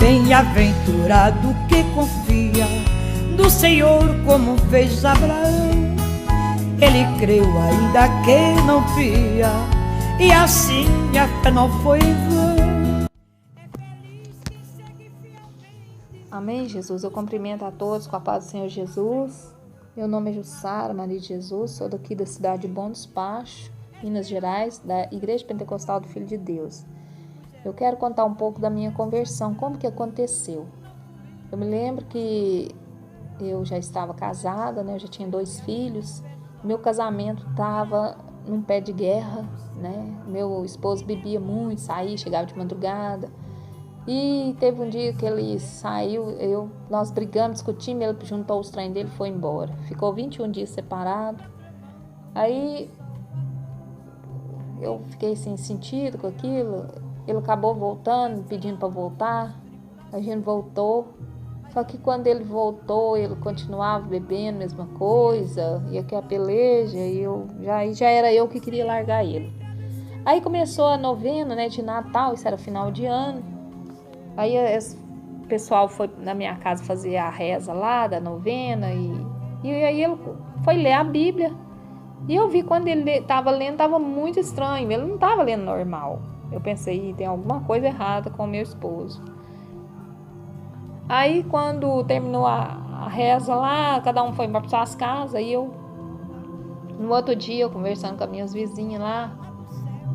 bem-aventurado que confia no Senhor como fez Abraão. Ele creu ainda que não via, e assim a fé não foi em vão. Amém, Jesus. Eu cumprimento a todos com a paz do Senhor Jesus. Meu nome é Jussara Maria de Jesus, sou daqui da cidade de Bom Despacho, Minas Gerais, da Igreja Pentecostal do Filho de Deus. Eu quero contar um pouco da minha conversão, como que aconteceu. Eu me lembro que eu já estava casada, né? Eu já tinha 2 filhos. Meu casamento estava num pé de guerra, né? Meu esposo bebia muito, saía, chegava de madrugada. E teve um dia que ele saiu, nós brigamos, discutimos, ele juntou os trem dele e foi embora. Ficou 21 dias separado. Aí eu fiquei sem sentido com aquilo. Ele acabou voltando, pedindo para voltar. A gente voltou. Só que quando ele voltou, ele continuava bebendo, mesma coisa. E aqui a peleja, e já era eu que queria largar ele. Aí começou a novena, né, de Natal, isso era final de ano. Aí o pessoal foi na minha casa fazer a reza lá da novena. E aí ele foi ler a Bíblia. E eu vi quando ele estava lendo, estava muito estranho. Ele não estava lendo normal. Eu pensei, tem alguma coisa errada com o meu esposo. Aí quando terminou a reza lá, cada um foi para suas casas. Aí no outro dia, eu conversando com as minhas vizinhas lá,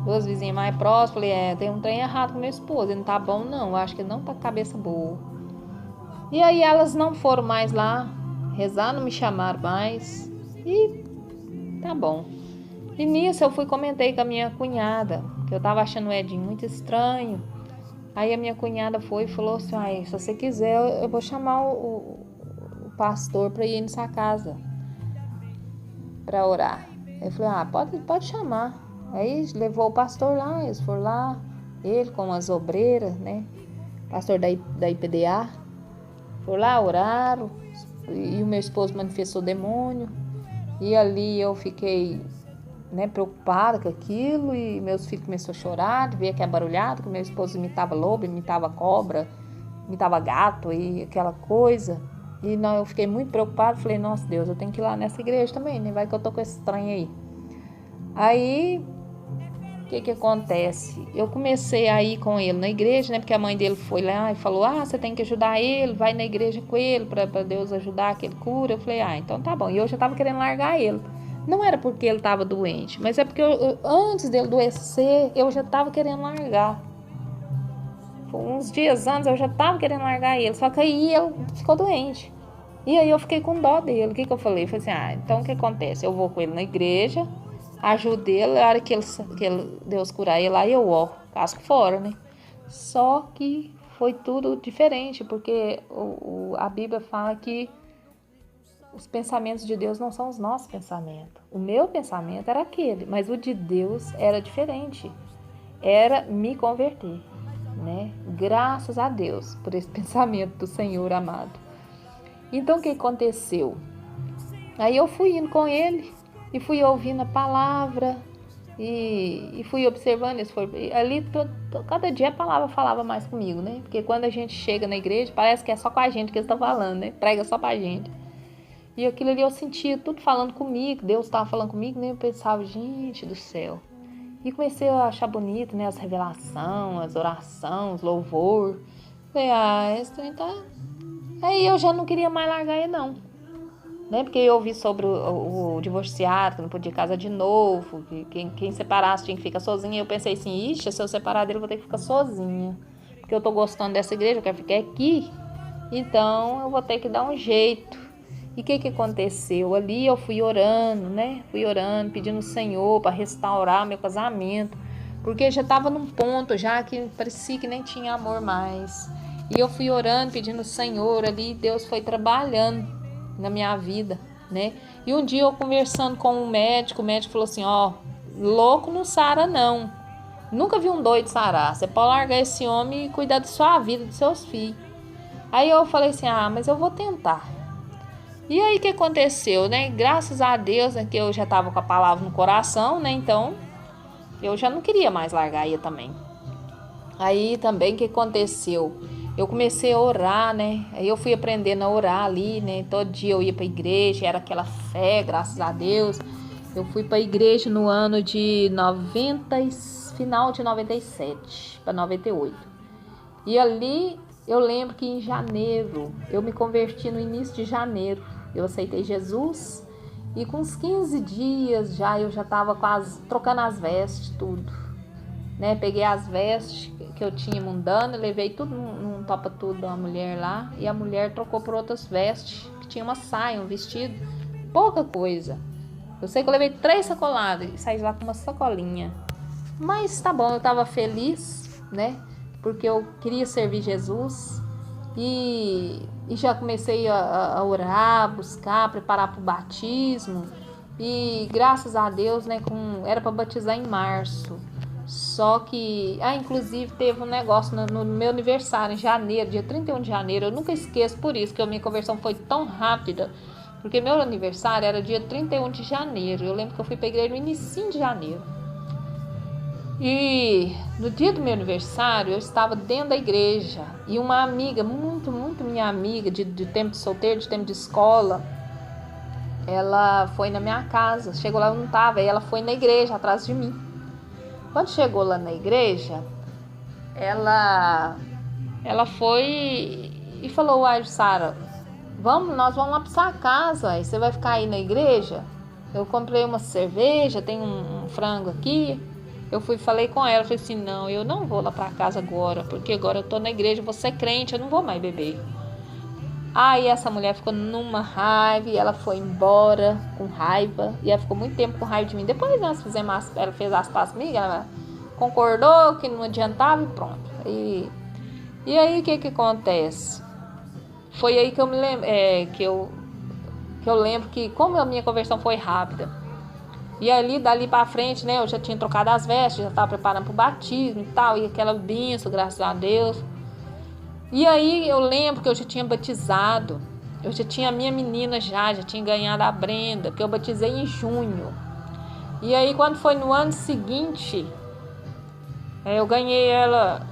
2 vizinhas mais próximas, falei, tem um trem errado com meu esposo, ele não tá bom não, eu acho que ele não tá com a cabeça boa. E aí elas não foram mais lá rezar, não me chamaram mais, e tá bom. E nisso eu comentei com a minha cunhada, que eu tava achando o Edinho muito estranho. Aí a minha cunhada foi e falou assim, se você quiser, eu vou chamar o pastor para ir na sua casa para orar. Eu falei, pode chamar. Aí levou o pastor lá, eles foram lá, ele com as obreiras, né? Pastor da IPDA. Foram lá, oraram, e o meu esposo manifestou demônio. E ali eu fiquei, né, preocupada com aquilo, e meus filhos começaram a chorar, de ver aquela barulhada, que meu esposo imitava lobo, imitava cobra, imitava gato e aquela coisa. E não, eu fiquei muito preocupada, falei, nossa Deus, eu tenho que ir lá nessa igreja também, né? Vai que eu tô com esse trem aí. Aí, o que acontece? Eu comecei a ir com ele na igreja, né? Porque a mãe dele foi lá e falou, você tem que ajudar ele, vai na igreja com ele, para Deus ajudar que ele cura. Eu falei, então tá bom. E eu já tava querendo largar ele. Não era porque ele estava doente, mas é porque antes dele adoecer, eu já estava querendo largar. Uns dias antes eu já estava querendo largar ele, só que aí ele ficou doente. E aí eu fiquei com dó dele. O que eu falei? Falei assim, então o que acontece? Eu vou com ele na igreja, ajudo ele, a hora que Deus curar ele, aí eu casco fora, né? Só que foi tudo diferente, porque a Bíblia fala que os pensamentos de Deus não são os nossos pensamentos. O meu pensamento era aquele, mas o de Deus era diferente. Era me converter, né? Graças a Deus por esse pensamento do Senhor amado. Então o que aconteceu? Aí eu fui indo com ele e fui ouvindo a palavra e fui observando isso. Ali cada dia a palavra falava mais comigo, né? Porque quando a gente chega na igreja, parece que é só com a gente que eles estão falando, né? Prega só pra gente. E aquilo ali eu sentia tudo falando comigo, Deus estava falando comigo, né? Eu pensava, gente do céu. E comecei a achar bonito, né? As revelações, as orações, os louvor. Falei, esse trem tá... Aí eu já não queria mais largar ele, não. Né? Porque eu ouvi sobre o divorciado, que não podia casar de novo, que quem separasse tinha que ficar sozinha. Eu pensei assim, se eu separar dele, eu vou ter que ficar sozinha. Porque eu tô gostando dessa igreja, eu quero ficar aqui. Então eu vou ter que dar um jeito. E o que aconteceu? Ali eu fui orando, né? Fui orando, pedindo ao Senhor para restaurar meu casamento. Porque já estava num ponto já que parecia que nem tinha amor mais. E eu fui orando, pedindo ao Senhor ali. Deus foi trabalhando na minha vida, né? E um dia eu conversando com o médico falou assim, louco não sara não. Nunca vi um doido sarar. Você pode largar esse homem e cuidar da sua vida, dos seus filhos. Aí eu falei assim, mas eu vou tentar. E aí o que aconteceu, né? Graças a Deus, né, que eu já estava com a palavra no coração, né? Então eu já não queria mais largar ele também. Aí também o que aconteceu? eu comecei a orar, né? Aí eu fui aprendendo a orar ali, né? Todo dia eu ia para a igreja, era aquela fé, graças a Deus. Eu fui para a igreja no ano de final de 97 para 98. E ali eu lembro que em janeiro, eu me converti no início de janeiro. Eu aceitei Jesus e com uns 15 dias eu já estava quase trocando as vestes, tudo. Né? Peguei as vestes que eu tinha mundana, levei tudo num topa-tudo da mulher lá, e a mulher trocou por outras vestes, que tinha uma saia, um vestido, pouca coisa. Eu sei que eu levei 3 sacoladas e saí lá com uma sacolinha. Mas tá bom, eu tava feliz, né? Porque eu queria servir Jesus e já comecei a orar, buscar, preparar para o batismo. E graças a Deus, né? Era para batizar em março. Só que, inclusive teve um negócio no meu aniversário, em janeiro, dia 31 de janeiro. Eu nunca esqueço, por isso que a minha conversão foi tão rápida. Porque meu aniversário era dia 31 de janeiro. Eu lembro que eu fui para a igreja no início de janeiro. E no dia do meu aniversário, eu estava dentro da igreja. E uma amiga, muito, muito minha amiga, de tempo de solteiro, de tempo de escola, ela foi na minha casa. Chegou lá, eu não estava, e ela foi na igreja, atrás de mim. Quando chegou lá na igreja, ela foi e falou: uai, Sara, nós vamos lá para sua casa, aí você vai ficar aí na igreja? Eu comprei uma cerveja, tem um frango aqui. Eu falei com ela, falei assim: não, eu não vou lá para casa agora, porque agora eu tô na igreja, vou ser crente, eu não vou mais beber. Aí essa mulher ficou numa raiva e ela foi embora com raiva. E ela ficou muito tempo com raiva de mim. Depois ela fez as pazes comigo, ela concordou que não adiantava e pronto. E aí o que acontece? Foi aí que eu me lembro, que eu lembro que como a minha conversão foi rápida. E ali, dali pra frente, né, eu já tinha trocado as vestes, já estava preparando pro batismo e tal. E aquela bênção, graças a Deus. E aí eu lembro que eu já tinha batizado, eu já tinha a minha menina já tinha ganhado a Brenda, que eu batizei em junho. E aí quando foi no ano seguinte, eu ganhei ela...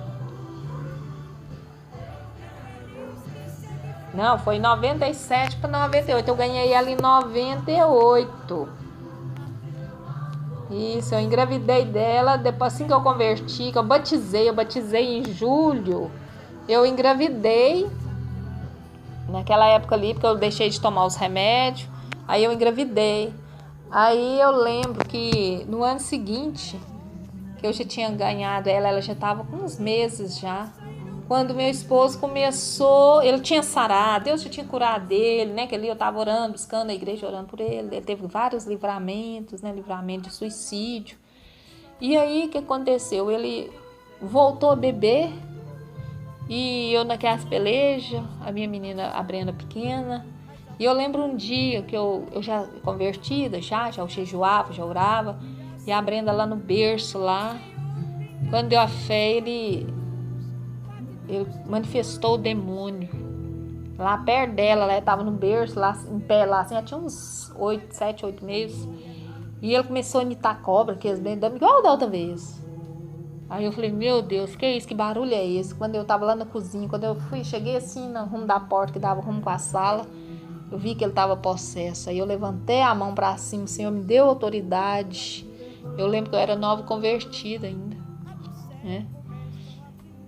Não, foi em 97 para 98, eu ganhei ela em 98. Isso, eu engravidei dela, depois assim que eu converti, que eu batizei em julho. Eu engravidei naquela época ali, porque eu deixei de tomar os remédios. Aí eu engravidei. Aí eu lembro que no ano seguinte, que eu já tinha ganhado ela já estava com uns meses já. Quando meu esposo começou, ele tinha sarado, Deus já tinha curado ele, né? Que ali eu estava orando, buscando a igreja, orando por ele. Ele teve vários livramentos, né? Livramento de suicídio. E aí o que aconteceu? Ele voltou a beber. E eu naquelas pelejas, a minha menina, a Brenda pequena. E eu lembro um dia que eu já convertida, já jejuava, já orava. E a Brenda lá no berço, lá. Quando deu a fé, ele manifestou o demônio. Lá perto dela, ela estava no berço, lá em pé, lá assim, ela tinha uns 7, 8 meses. E ele começou a imitar cobra, que eles dão igual da outra vez. Aí eu falei: meu Deus, que é isso? Que barulho é esse? Quando eu tava lá na cozinha, quando eu cheguei assim no rumo da porta que dava rumo com a sala, eu vi que ele tava possesso. Aí eu levantei a mão para cima, o Senhor me deu autoridade. Eu lembro que eu era nova convertida ainda, né?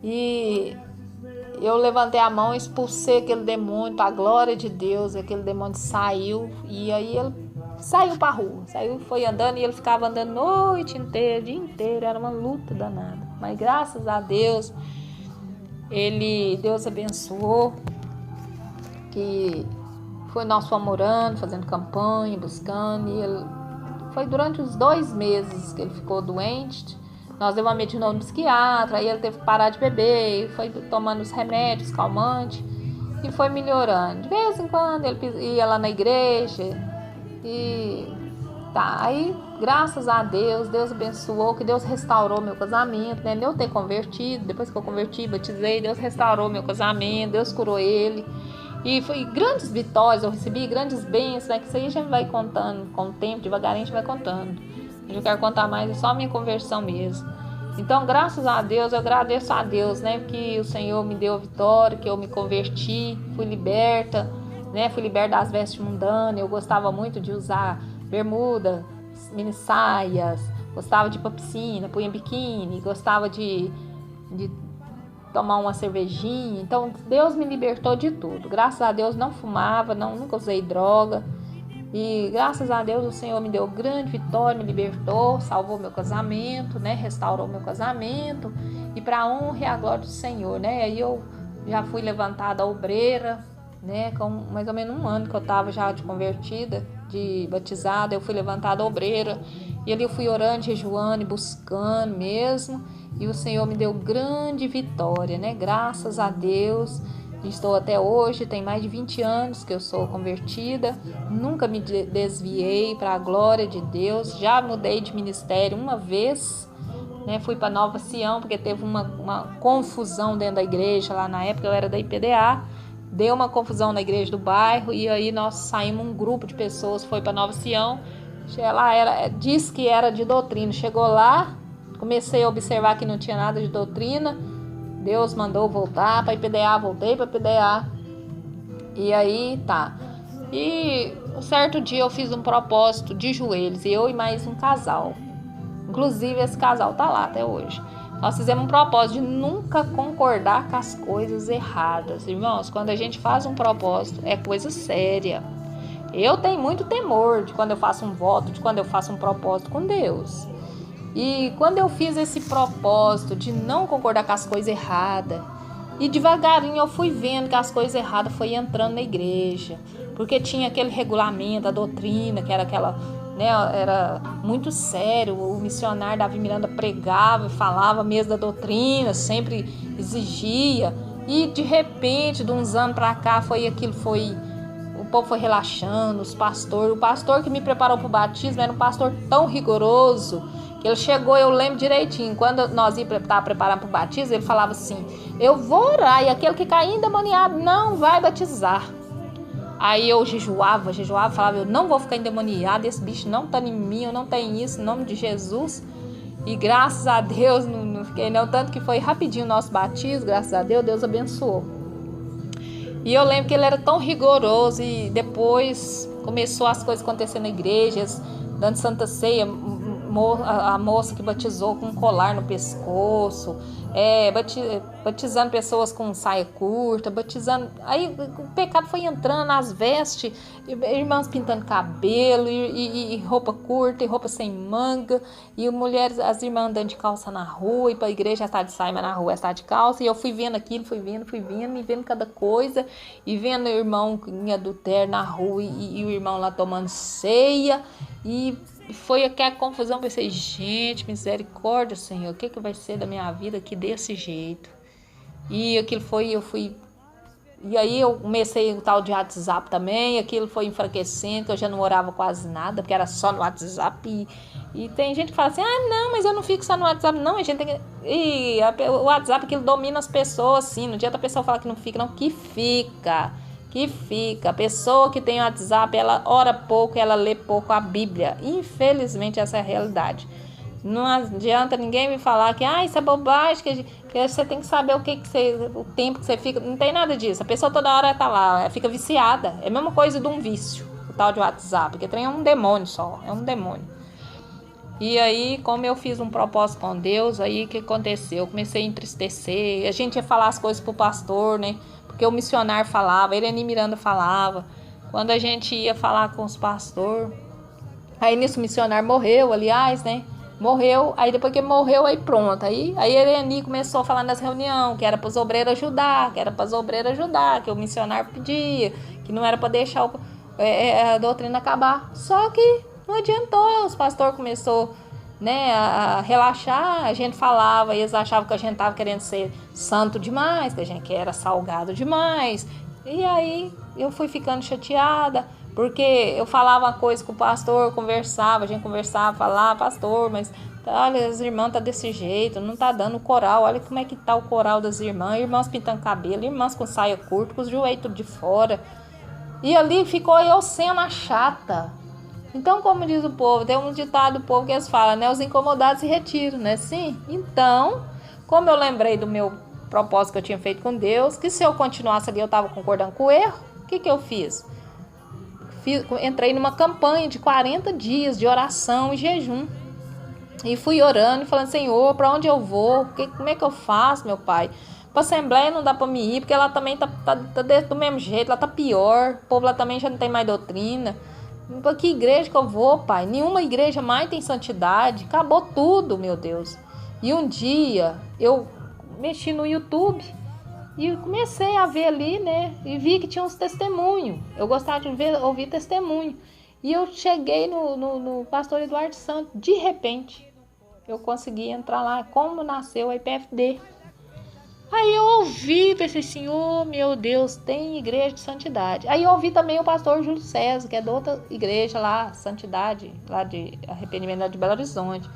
E eu levantei a mão, expulsei aquele demônio para a glória de Deus. Aquele demônio saiu e aí ele saiu pra rua, foi andando e ele ficava andando noite inteira, dia inteiro, era uma luta danada. Mas graças a Deus, Deus abençoou, que foi nós fomos orando, fazendo campanha, buscando, e ele foi durante os 2 meses que ele ficou doente. Nós levamos ele de novo no psiquiatra, aí ele teve que parar de beber, foi tomando os remédios, calmantes, e foi melhorando. De vez em quando ele ia lá na igreja. E tá, aí graças a Deus, Deus abençoou, que Deus restaurou meu casamento, né? Eu ter convertido, depois que eu converti, batizei, Deus restaurou meu casamento, Deus curou ele. E foi grandes vitórias, eu recebi grandes bênçãos, né? Que isso aí a gente vai contando com o tempo, devagarinho a gente vai contando. Eu quero contar mais, é só a minha conversão mesmo. Então, graças a Deus, eu agradeço a Deus, né? Que o Senhor me deu vitória, que eu me converti, fui liberta, né? Fui liberta das vestes mundanas. Eu gostava muito de usar bermuda, mini saias, gostava de ir pra piscina, punha biquíni, gostava de tomar uma cervejinha. Então, Deus me libertou de tudo. Graças a Deus, não fumava, nunca usei droga. E graças a Deus o Senhor me deu grande vitória, me libertou, salvou meu casamento, né? Restaurou meu casamento. E para a honra e a glória do Senhor, né? Aí eu já fui levantada obreira, né? Com mais ou menos 1 ano que eu estava já de convertida, de batizada, eu fui levantada obreira. E ali eu fui orando, jejuando e buscando mesmo. E o Senhor me deu grande vitória, né? Graças a Deus. Estou até hoje, tem mais de 20 anos que eu sou convertida, nunca me desviei para a glória de Deus, já mudei de ministério uma vez, né? Fui para Nova Sião, porque teve uma confusão dentro da igreja, lá na época eu era da IPDA, deu uma confusão na igreja do bairro, e aí nós saímos, um grupo de pessoas foi para Nova Sião, ela disse que era de doutrina, chegou lá, comecei a observar que não tinha nada de doutrina, Deus mandou voltar para IPDA, voltei para IPDA. E aí tá. E um certo dia eu fiz um propósito de joelhos, eu e mais um casal. Inclusive esse casal tá lá até hoje. Nós fizemos um propósito de nunca concordar com as coisas erradas. Irmãos, quando a gente faz um propósito, é coisa séria. Eu tenho muito temor de quando eu faço um voto, de quando eu faço um propósito com Deus. E quando eu fiz esse propósito de não concordar com as coisas erradas, e devagarinho eu fui vendo que as coisas erradas foi entrando na igreja, porque tinha aquele regulamento, a doutrina, que era aquela, né, era muito sério, o missionário Davi Miranda pregava e falava mesmo da doutrina, sempre exigia, e de repente, de uns anos para cá, o povo foi relaxando, o pastor que me preparou para o batismo era um pastor tão rigoroso, ele chegou, eu lembro direitinho, quando nós estávamos preparando para o batismo, ele falava assim, eu vou orar, e aquele que cair endemoniado não vai batizar. Aí eu jejuava, falava, eu não vou ficar endemoniado, esse bicho não está em mim, eu não tenho isso, em nome de Jesus. E graças a Deus, não fiquei não, tanto que foi rapidinho o nosso batismo, graças a Deus, Deus abençoou. E eu lembro que ele era tão rigoroso, e depois começou as coisas acontecendo na igreja, dando Santa Ceia, a moça que batizou com um colar no pescoço, batizando pessoas com saia curta, aí o pecado foi entrando nas vestes, irmãs pintando cabelo, e roupa curta, e roupa sem manga, e mulheres, as irmãs andando de calça na rua, e para a igreja está de saia, mas na rua está de calça, e eu fui vendo aquilo, fui vendo, e vendo cada coisa, e vendo o irmão em adultério na rua, e o irmão lá tomando ceia, e foi aquela confusão. Pensei, gente, misericórdia, Senhor, o que vai ser da minha vida aqui desse jeito? E aquilo foi, e aí eu comecei o tal de WhatsApp também, aquilo foi enfraquecendo, eu já não orava quase nada, porque era só no WhatsApp, e tem gente que fala assim, não, mas eu não fico só no WhatsApp, não, a gente tem que... o WhatsApp, aquilo domina as pessoas, assim, não adianta a pessoa falar que não fica, não, que fica. A pessoa que tem WhatsApp, ela ora pouco, ela lê pouco a Bíblia. Infelizmente, essa é a realidade. Não adianta ninguém me falar que isso é bobagem, que você tem que saber o tempo que você fica. Não tem nada disso. A pessoa toda hora tá lá, ela fica viciada. É a mesma coisa de um vício, o tal de WhatsApp, que é um demônio só, é um demônio. E aí, como eu fiz um propósito com Deus, aí o que aconteceu? Eu comecei a entristecer, a gente ia falar as coisas pro pastor, né? Porque o missionário falava, Irene Miranda falava. Quando a gente ia falar com os pastores, aí nisso o missionário morreu, aliás, né? Morreu, aí depois que morreu, aí pronto. Aí a Irene começou a falar nas reuniões que era para os obreiros ajudar, que o missionário pedia, que não era para deixar a doutrina acabar. Só que não adiantou, os pastores começaram, né, a relaxar, a gente falava, e eles achavam que a gente estava querendo ser santo demais, que a gente era salgado demais. E aí eu fui ficando chateada, porque eu falava uma coisa com o pastor, a gente conversava, falava, pastor, mas olha, as irmãs tá desse jeito, não tá dando coral, olha como é que tá o coral das irmãs pintando cabelo, irmãs com saia curta, com os joelhos tudo de fora. E ali ficou eu sendo a chata. Então, como diz o povo, tem um ditado do povo que eles falam, né? Os incomodados se retiram, né? Sim. Então, como eu lembrei do meu propósito que eu tinha feito com Deus, que se eu continuasse ali eu estava concordando com o erro, o que eu fiz? Entrei numa campanha de 40 dias de oração e jejum. E fui orando e falando, Senhor, para onde eu vou? Como é que eu faço, meu Pai? Para a Assembleia não dá para me ir, porque ela também tá do mesmo jeito, ela tá pior. O povo lá também já não tem mais doutrina. Para que igreja que eu vou, Pai? Nenhuma igreja mais tem santidade. Acabou tudo, meu Deus. E um dia eu mexi no YouTube e comecei a ver ali, né? E vi que tinha uns testemunhos. Eu gostava de ouvir testemunho. E eu cheguei no pastor Eduardo Santos. De repente, eu consegui entrar lá, como nasceu a IPFD. Aí eu ouvi, pensei assim, oh meu Deus, tem igreja de santidade. Aí eu ouvi também o pastor Júlio César, que é de outra igreja lá, Santidade, lá de Arrependimento de Belo Horizonte.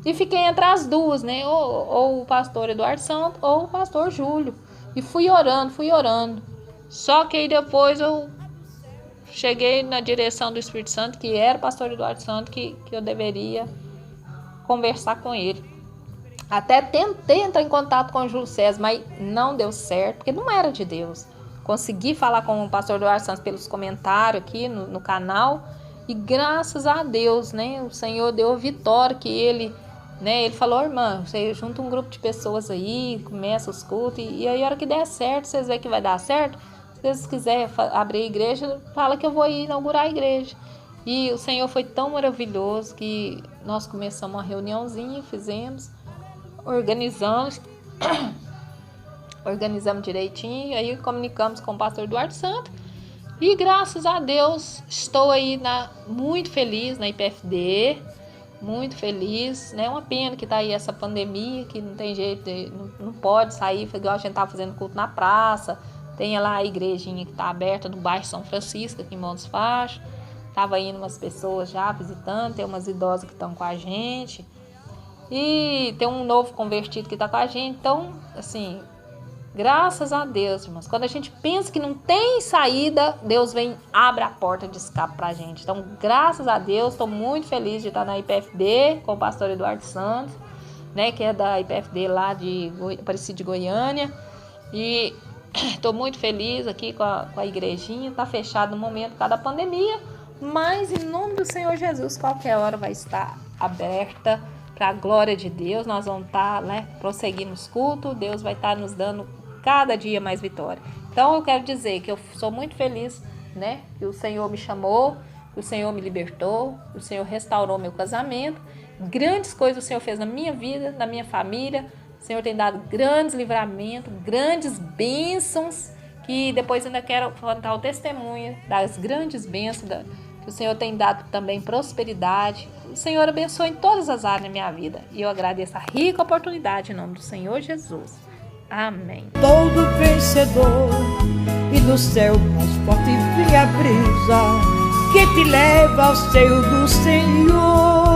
E fiquei entre as duas, né? Ou o pastor Eduardo Santos ou o pastor Júlio. E fui orando. Só que aí depois eu cheguei na direção do Espírito Santo, que era o pastor Eduardo Santos, que eu deveria conversar com ele. Até tentei entrar em contato com o Júlio César, mas não deu certo, porque não era de Deus. Consegui falar com o pastor Eduardo Santos pelos comentários aqui no canal, e graças a Deus, né, o Senhor deu a vitória que ele, né, ele falou, irmã, você junta um grupo de pessoas aí, começa os cultos, e aí a hora que der certo, vocês verem que vai dar certo, se vocês quiserem abrir a igreja, fala que eu vou ir inaugurar a igreja. E o Senhor foi tão maravilhoso que nós começamos uma reuniãozinha, organizamos direitinho, aí comunicamos com o pastor Eduardo Santos e graças a Deus estou aí muito feliz na IPFD, muito feliz, né? Uma pena que tá aí essa pandemia, que não tem jeito, não pode sair, igual a gente tava fazendo culto na praça, tem lá a igrejinha que tá aberta do bairro São Francisco, aqui em Montes Fachos, tava indo umas pessoas já visitando, tem umas idosas que estão com a gente, e tem um novo convertido que está com a gente. Então, assim, graças a Deus, irmãos. Quando a gente pensa que não tem saída, Deus vem, abre a porta de escape para a gente. Então, graças a Deus, estou muito feliz de estar na IPFD com o pastor Eduardo Santos, né, que é da IPFD lá de Aparecida de Goiânia. E estou muito feliz aqui com a igrejinha. Está fechado no momento por causa da pandemia, mas em nome do Senhor Jesus, qualquer hora vai estar aberta. Para a glória de Deus, nós vamos estar, né, prosseguindo os cultos, Deus vai estar nos dando cada dia mais vitória. Então eu quero dizer que eu sou muito feliz, né, que o Senhor me chamou, que o Senhor me libertou, que o Senhor restaurou meu casamento, grandes coisas o Senhor fez na minha vida, na minha família, o Senhor tem dado grandes livramentos, grandes bênçãos, que depois ainda quero contar o testemunho das grandes bênçãos que o Senhor tem dado também prosperidade. O Senhor abençoe em todas as áreas da minha vida. E eu agradeço a rica oportunidade em nome do Senhor Jesus. Amém. Todo vencedor e do céu mais forte vem a brisa que te leva ao seio do Senhor.